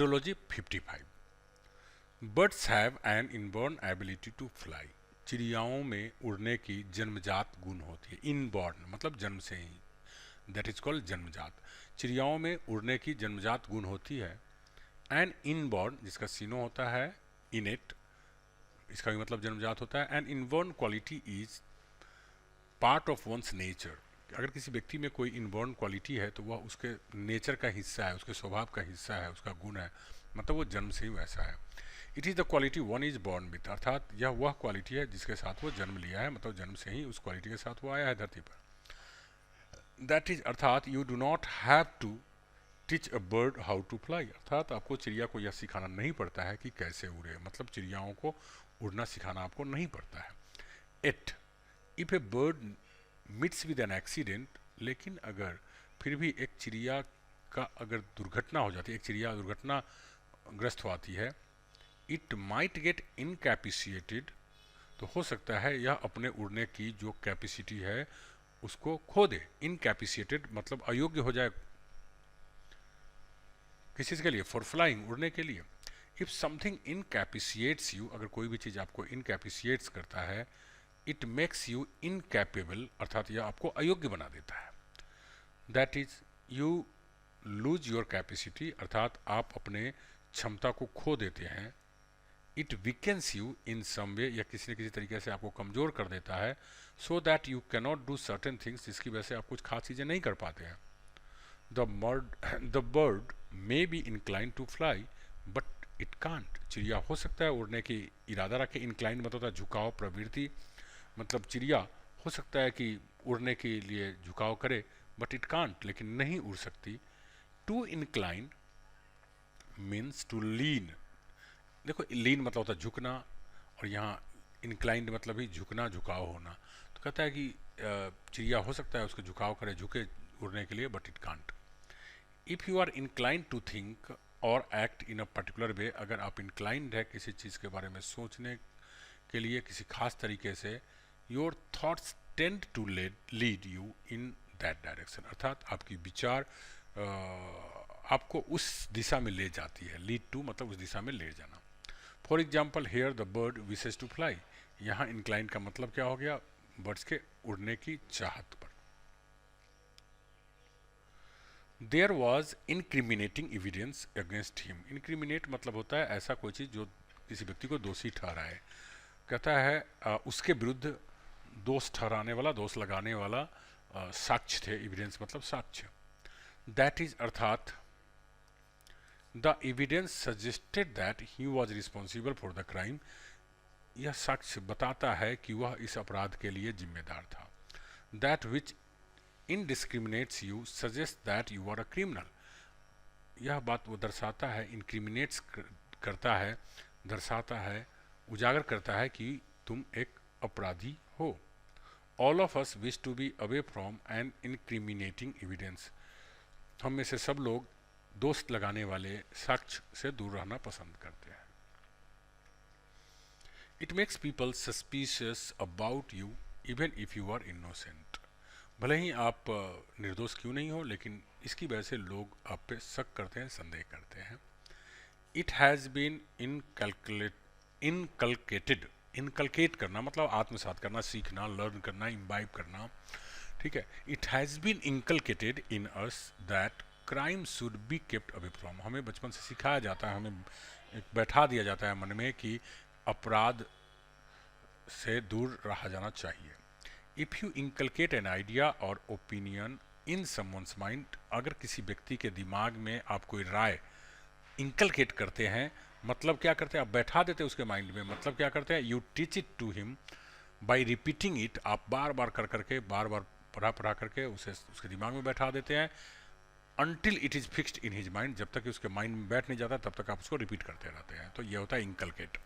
बर्डोलॉजी 55। Birds have an inborn ability to fly. चिड़ियाओं में उड़ने की जन्मजात गुण होती है। इनबॉर्न मतलब जन्म से ही, दैट इज कॉल्ड जन्मजात। चिड़ियाओं में उड़ने की जन्मजात गुण होती है। एन इनबॉर्न जिसका सीनो होता है इनेट, इसका भी मतलब जन्मजात होता है। An inborn quality is part of one's nature. अगर किसी व्यक्ति में कोई इनबॉर्न क्वालिटी है तो वह उसके नेचर का हिस्सा है, उसके स्वभाव का हिस्सा है, उसका गुण है, मतलब वो जन्म से ही वैसा है। It is the quality one is born with, अर्थात यह वह क्वालिटी है जिसके साथ वो जन्म लिया है, मतलब जन्म से ही उस क्वालिटी के साथ वो आया है धरती पर। दैट इज अर्थात you do not have to teach a bird how to fly, अर्थात आपको चिड़िया को यह सिखाना नहीं पड़ता है कि कैसे उड़े, मतलब चिड़ियाओं को उड़ना सिखाना आपको नहीं पड़ता है। At if a bird meets with an accident, लेकिन अगर फिर भी एक चिड़िया का अगर दुर्घटना हो जाती है, एक चिड़िया दुर्घटनाग्रस्त होती है, इट माइट गेट इनकैपेसिटेटेड, तो हो सकता है यह अपने उड़ने की जो कैपेसिटी है उसको खो दे। इनकैपेसिटेटेड मतलब अयोग्य हो जाए किस चीज़ के लिए, फॉर फ्लाइंग, उड़ने के लिए। इफ समथिंग इनकैपेसिएट्स यू, अगर कोई भी चीज़ आपको इनकैपेसिएट्स करता है, इट मेक्स यू इनकैपेबल, अर्थात यह आपको अयोग्य बना देता है। That is you lose your capacity, अर्थात आप अपने क्षमता को खो देते हैं। इट वीकेंस यू इन सम वे, या किसी न किसी तरीके से आपको कमज़ोर कर देता है। So that you cannot do certain things, जिसकी वजह से आप कुछ खास चीज़ें नहीं कर पाते हैं। The bird may be incline to fly but it can't, चिड़िया हो सकता है उड़ने की इरादा रखे। इंक्लाइन मतलब होता है झुकाव, प्रवृत्ति, मतलब चिड़िया हो सकता है कि उड़ने के लिए झुकाव करे, बट इट कांट, लेकिन नहीं उड़ सकती। टू इंक्लाइन मीन्स टू लीन, देखो लीन मतलब होता है झुकना, और यहाँ इंक्लाइंड मतलब ही झुकना, झुकाव होना। तो कहता है कि चिड़िया हो सकता है उसके झुकाव करे, झुके उड़ने के लिए, but it can't. If you are inclined to think और act in a particular way, अगर आप इंक्लाइंड है किसी चीज़ के बारे में सोचने के लिए किसी खास तरीके से, your thoughts tend to lead you in that direction, अर्थात आपकी विचार आपको उस दिशा में ले जाती है। लीड टू मतलब उस दिशा में ले जाना। For example here the bird wishes to fly, यहाँ इंक्लाइन का मतलब क्या हो गया, बर्ड्स के उड़ने की चाहत पर। There was incriminating evidence against him, incriminate मतलब होता है ऐसा कोई चीज़ जो किसी व्यक्ति को दोषी ठहराए। कहता है उसके विरुद्ध दोष ठहराने वाला, दोष लगाने वाला साक्ष्य थे, एविडेंस मतलब साक्ष्य। दैट इज अर्थात the evidence suggested that he was responsible for the crime, यह साक्ष्य बताता है कि वह इस अपराध के लिए जिम्मेदार था। That which indiscriminates you suggest that you are a criminal, यह बात वो दर्शाता है, इनक्रिमिनेट्स करता है, दर्शाता है, उजागर करता है कि तुम एक अपराधी हो। All of us wish to be away from an incriminating evidence, हम में से सब लोग दोष लगाने वाले साक्ष्य से दूर रहना पसंद करते हैं। It makes people suspicious about you even if you are innocent, भले ही आप निर्दोष क्यों नहीं हो, लेकिन इसकी वजह से लोग आप पे शक करते हैं, संदेह करते हैं। It has been inculcated, inculcate करना मतलब आत्मसात करना, सीखना, लर्न करना, इम्बाइब करना, ठीक है। It has been inculcated in us that crime should be kept away from, हमें बचपन से सिखाया जाता है, हमें बैठा दिया जाता है मन में कि अपराध से दूर रहा जाना चाहिए। If you inculcate an idea और ओपिनियन इन समवंस माइंड, अगर किसी व्यक्ति के दिमाग में आप कोई राय इंकलकेट करते हैं, मतलब क्या करते हैं, आप बैठा देते हैं उसके माइंड में, मतलब क्या करते हैं, you teach it to him by repeating it, आप बार बार कर करके, बार बार पढ़ा करके उसे उसके दिमाग में बैठा देते हैं। Until it is fixed in his mind, जब तक कि उसके माइंड में बैठ नहीं जाता तब तक आप उसको रिपीट करते रहते हैं, तो यह होता है inculcate.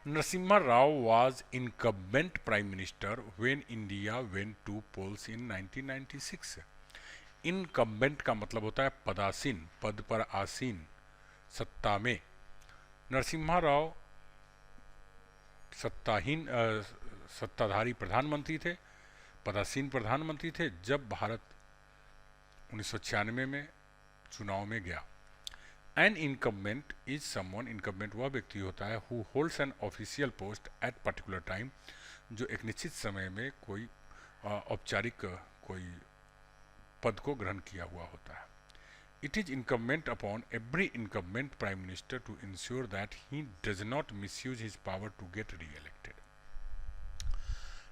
Narasimha Rao was incumbent prime minister when India went to polls in 1996. Incumbent का मतलब होता है पदासीन, पद पर आसीन, सत्ता में। नरसिम्हा राव सत्ताधारी प्रधानमंत्री थे, पदासीन प्रधानमंत्री थे, जब भारत 1996 में चुनाव में गया। An incumbent is someone, incumbent वह व्यक्ति होता है who holds an official post at particular time, जो एक निश्चित समय में कोई औपचारिक कोई पद को ग्रहण किया हुआ होता है। It is incumbent upon every incumbent prime minister to ensure that he does not misuse his power to get reelected.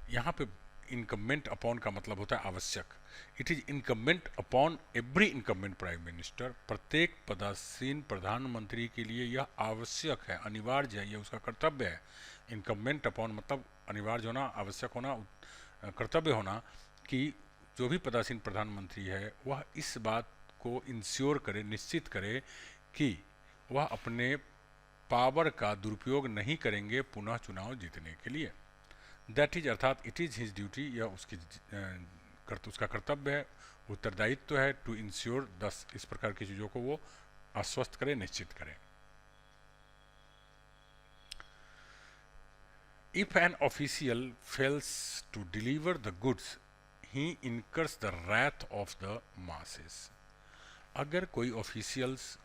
यहाँ पे इनकम्बेंट अपॉन का मतलब होता है आवश्यक। It is incumbent upon every incumbent prime minister, प्रत्येक पदासीन प्रधानमंत्री के लिए यह आवश्यक है, अनिवार्य है, यह उसका कर्तव्य है। इनकम्बेंट अपॉन मतलब अनिवार्य होना, आवश्यक होना, कर्तव्य होना, कि जो भी पदासीन प्रधानमंत्री है वह इस बात को इंश्योर करे, निश्चित करे कि वह अपने पावर का दुरुपयोग नहीं करेंगे पुनः चुनाव जीतने के लिए। दैट इज अर्थात इट इज हिज ड्यूटी, यह उसकी उसका कर्तव्य है, उत्तरदायित्व है, टू इंश्योर दस, इस प्रकार की चीज़ों को वो आश्वस्त करे, निश्चित करे। If an official fails to deliver the goods he incurs the wrath of the masses. अगर कोई ऑफिशियल्स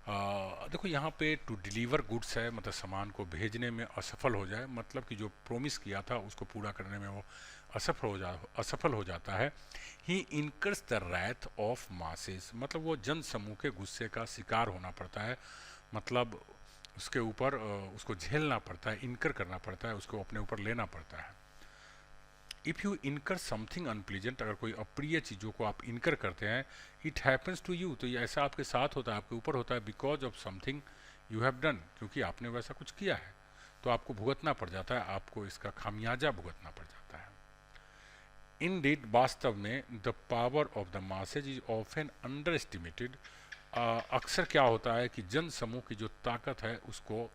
देखो यहाँ पे टू डिलीवर गुड्स है, मतलब सामान को भेजने में असफल हो जाए, मतलब कि जो प्रोमिस किया था उसको पूरा करने में वो असफल हो जाता है। He incurs the wrath of masses, मतलब वो जन समूह के गुस्से का शिकार होना पड़ता है, मतलब उसके ऊपर उसको झेलना पड़ता है, इनकर करना पड़ता है, उसको अपने ऊपर लेना पड़ता है। इफ़ यू इनकर समथिंग अनप्लीजेंट, अगर कोई अप्रिय चीज़ों को आप इनकर करते हैं, इट हैपन्स टू यू, तो ये ऐसा आपके साथ होता है, आपके ऊपर होता है, because of something you have done, क्योंकि आपने वैसा कुछ किया है, तो आपको भुगतना पड़ जाता है, आपको इसका खामियाजा भुगतना पड़ जाता है। इन डीड, वास्तव में, the power of the masses is often under estimated, अक्सर क्या होता है कि जन समूह की जो ताकत है उसको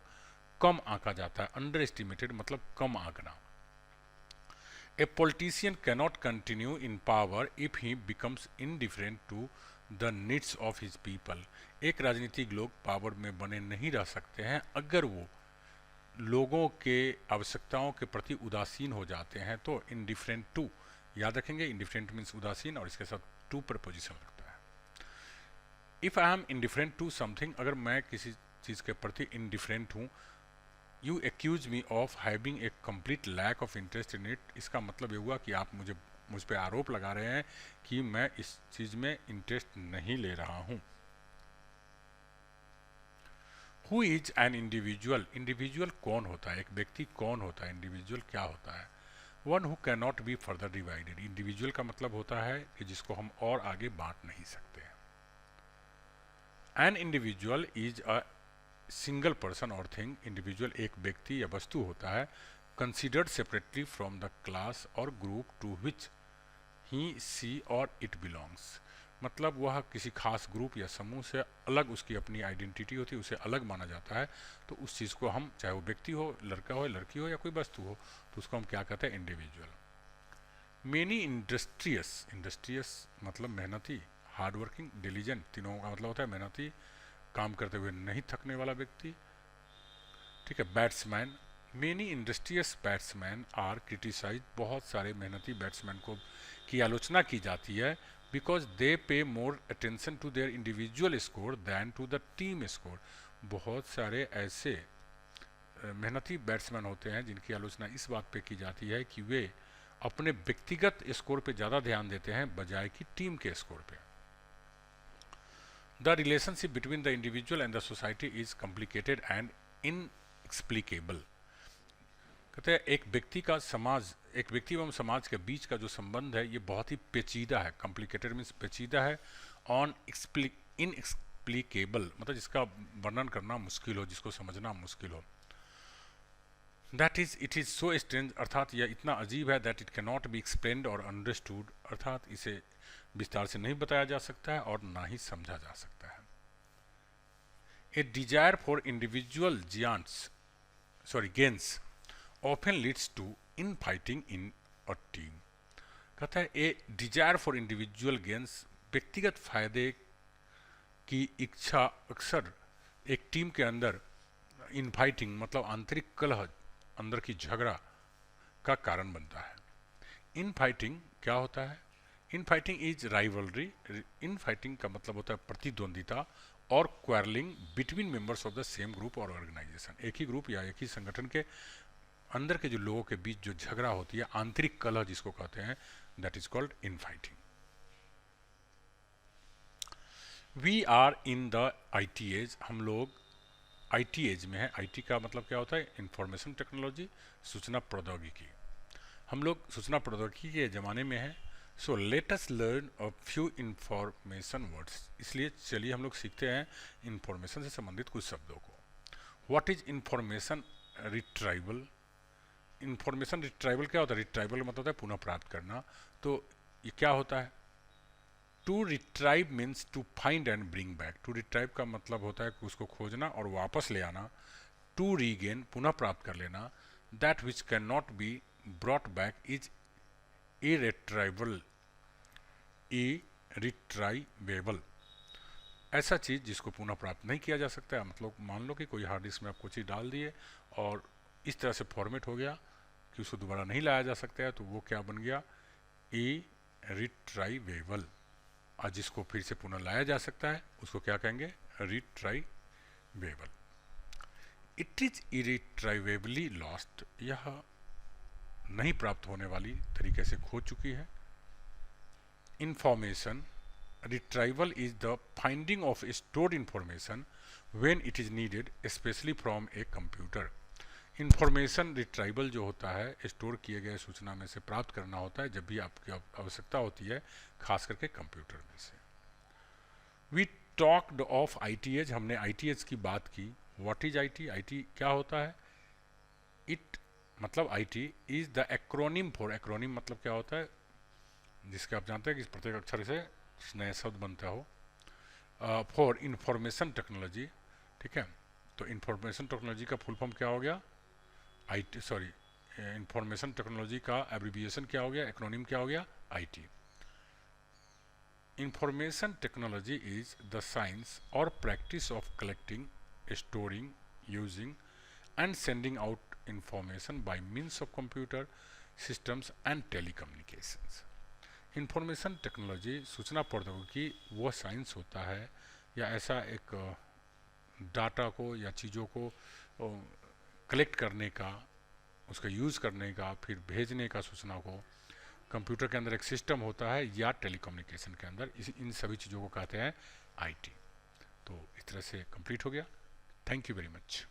कम आंका जाता है। अंडर एस्टिमेटेड मतलब कम आंकना। A politician cannot continue in power if he becomes indifferent to the needs of his people. एक राजनीतिक लोग पावर में बने नहीं रह सकते हैं अगर वो लोगों के आवश्यकताओं के प्रति उदासीन हो जाते हैं। तो indifferent to याद रखेंगे, indifferent मीन्स उदासीन, और इसके साथ to प्रपोजिशन लगता है। If I am indifferent to something, अगर मैं किसी चीज़ के प्रति indifferent हूँ, you accuse me of having a complete lack of interest in it, इसका मतलब ये हुआ कि आप मुझ पर आरोप लगा रहे हैं कि मैं इस चीज़ में इंटरेस्ट नहीं ले रहा हूँ। Who is an individual, individual कौन होता है, एक व्यक्ति कौन होता है, इंडिविजुअल क्या होता है। One who can not be further divided, individual का मतलब होता है कि जिसको हम और आगे बांट नहीं सकते। An individual is a single person और थिंग, इंडिविजुअल एक व्यक्ति या वस्तु होता है, considered separately from the class और ग्रुप टू विच ही सी और इट बिलोंग्स, मतलब वह किसी खास ग्रुप या समूह से अलग उसकी अपनी आइडेंटिटी होती है, उसे अलग माना जाता है। तो उस चीज़ को हम, चाहे वो व्यक्ति हो, लड़का हो, लड़की हो या कोई वस्तु हो, तो उसको हम क्या कहते हैं, इंडिविजुअल। मेनी इंडस्ट्रियस, इंडस्ट्रियस मतलब मेहनती, हार्ड वर्किंग, डिलीजेंट, तीनों का मतलब होता है मेहनती, काम करते हुए नहीं थकने वाला व्यक्ति, ठीक है। Batsman, many industrious batsman are criticise, बहुत सारे मेहनती बैट्समैन को की आलोचना की जाती है, because they pay more attention to their individual score than to the team score. बहुत सारे ऐसे मेहनती बैट्समैन होते हैं जिनकी आलोचना इस बात पे की जाती है कि वे अपने व्यक्तिगत स्कोर पे ज़्यादा ध्यान देते हैं बजाय कि टीम के स्कोर पे। The relationship between the individual and the society is complicated and inexplicable. कहते हैं एक व्यक्ति का समाज, एक व्यक्ति एवं समाज के बीच का जो संबंध है ये बहुत ही पेचीदा है। कॉम्प्लिकेटेड मीन्स पेचीदा है, ऑन इनएक्सप्लिकेबल मतलब जिसका वर्णन करना मुश्किल हो, जिसको समझना मुश्किल हो। That is it is so strange, अर्थात यह इतना अजीब है, that it can not be explained और अंडरस्टूड, अर्थात इसे विस्तार से नहीं बताया जा सकता है और ना ही समझा जा सकता है। A desire for individual gains often leads to infighting in a team. कहता है a desire for individual gains, व्यक्तिगत फायदे की इच्छा अक्सर एक टीम के अंदर इन फाइटिंग मतलब आंतरिक कलह, अंदर की झगड़ा का कारण बनता है। इन फाइटिंग क्या होता है, in fighting is rivalry. In fighting का मतलब होता है प्रतिद्वंदिता और quarrelling between members of the same group और ऑर्गेनाइजेशन। एक ही ग्रुप या एक ही संगठन के अंदर के जो लोगों के बीच जो झगड़ा होती है, आंतरिक कलह जिसको कहते हैं, that is called infighting. We are in the IT age. हम लोग IT एज में है। IT का मतलब क्या होता है? इंफॉर्मेशन टेक्नोलॉजी, सूचना प्रौद्योगिकी। हम लोग सूचना प्रौद्योगिकी के ज़माने में है। So let us learn a few information words. इसलिए चलिए हम लोग सीखते हैं इंफॉर्मेशन से संबंधित कुछ शब्दों को। What is information retrieval? Information retrieval क्या होता है? रिट्राइवल का मतलब होता है पुनः प्राप्त करना। तो ये क्या होता है? To retrieve means to find and bring back. To retrieve का मतलब होता है कि उसको खोजना और वापस ले आना। टू रीगेन पुनः प्राप्त कर लेना। That which can not be brought back is irretrievable. Irretrievable, ऐसा चीज़ जिसको पुनः प्राप्त नहीं किया जा सकता है। मतलब मान लो कि कोई हार्ड डिस्क में आप कुछ चीज़ डाल दिए और इस तरह से फॉर्मेट हो गया कि उसको दोबारा नहीं लाया जा सकता है, तो वो क्या बन गया? इरिट्राइवेबल। और जिसको फिर से पुनः लाया जा सकता है उसको क्या कहेंगे? Retrievable. It is irretrievably lost. यह नहीं प्राप्त होने वाली तरीके से खो चुकी है। Information retrieval is the finding of stored information when it is needed specially from a computer. Information retrieval जो होता है, स्टोर किए गए सूचना में से प्राप्त करना होता है जब भी आपकी आवश्यकता होती है, खास करके कंप्यूटर में से। We talked of IT age. हमने IT एज की बात की। What is IT? IT क्या होता है? इट मतलब IT is the acronym for. Acronym मतलब क्या होता है? जिसके आप जानते हैं कि प्रत्येक अक्षर से नया शब्द बनता हो। फॉर इंफॉर्मेशन टेक्नोलॉजी, ठीक है। तो इंफॉर्मेशन टेक्नोलॉजी का फुल फॉर्म क्या हो गया? इंफॉर्मेशन टेक्नोलॉजी का एब्रिविएशन क्या हो गया? एक्रोनिम क्या हो गया? IT। Information technology is the science और practice of collecting, storing, using and sending out information by means of computer systems and telecommunications. Information technology, सूचना प्रौद्योगिकी वो साइंस होता है या ऐसा एक डाटा को या चीज़ों को कलेक्ट करने का, उसका यूज़ करने का, फिर भेजने का सूचना को। कंप्यूटर के अंदर एक सिस्टम होता है या टेलीकम्युनिकेशन के अंदर, इन सभी चीज़ों को कहते हैं IT। तो इस तरह से कंप्लीट हो गया। Thank you very much.